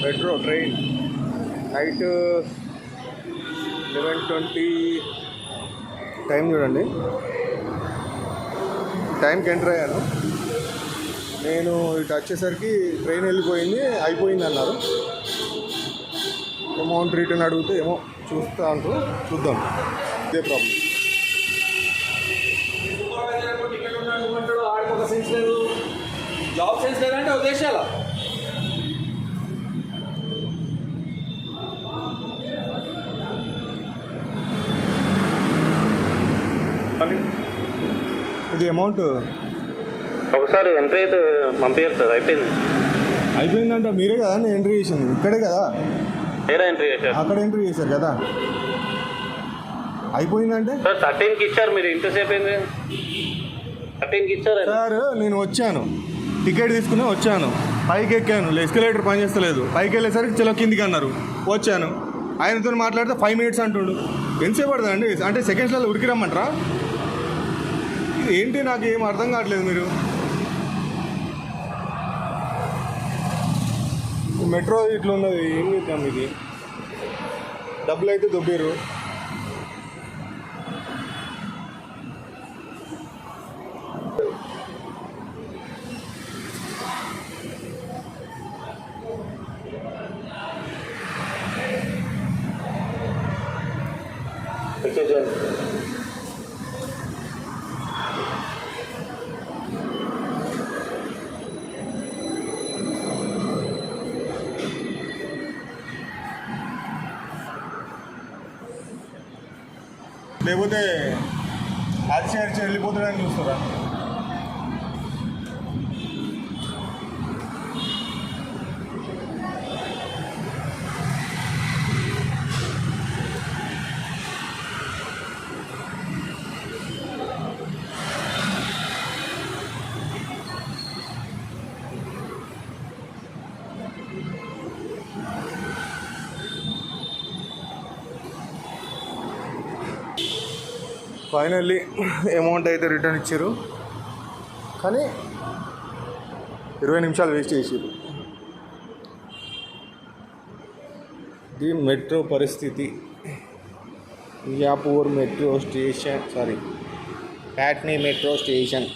Metro train night 11:20 time చూడండి. టైంకి enter అయ్యాను నేను. ఇటు వచ్చేసరికి ట్రైన్ వెళ్ళిపోయింది, అయిపోయింది అన్నారు. అమౌంట్ రిటర్న్ అడిగితే ఏమో చూస్తా అంటూ చూద్దాం. ఇదే ప్రాబ్లం. సెన్స్ లేదు, జాబ్ సెన్స్ లేదంటే ఉద్దేశాల ఇది అమౌంట్ ఒకసారి ఎంట్రీ అయితే పంపించారు సార్. అయిపోయిందంట. మీరే కదా నేను ఎంట్రీ చేసింది, ఇక్కడే కదా. వేరే ఎంట్రీ చేశారు, అక్కడ ఎంట్రీ చేశారు కదా. అయిపోయిందంటే సార్ 13కి ఇచ్చారు. మీరు ఇంతసేపు అయింది 13కి ఇచ్చారు సార్. నేను వచ్చాను, టికెట్ తీసుకుని వచ్చాను, పైకి ఎక్కాను, ఎస్కలేటర్ పనిచేస్తలేదు. పైకి వెళ్ళేసరికి చలో కిందికి అన్నారు, వచ్చాను. ఆయనతో మాట్లాడితే 5 minutes అంటుండు. ఎంతసేపు పడుతుందండి? అంటే సెకండ్స్లలో ఉరికి రమ్మంటారా? ఇది ఏంటి నాకు ఏం అర్థం కావట్లేదు. మీరు మెట్రో ఇట్లా ఉన్నది, ఏం చేద్దాం? ఇది డబ్బులు అయితే దొబ్బిరు. లేకపోతే అరిచి వెళ్ళిపోతాడని చూస్తారా? ఫైనల్లీ అమౌంట్ అయితే రిటర్న్ ఇచ్చారు, కానీ 20 నిమిషాలు వేస్ట్ చేసారు. ఇది మెట్రో పరిస్థితి. Miyapur metro station, sorry Patny metro station.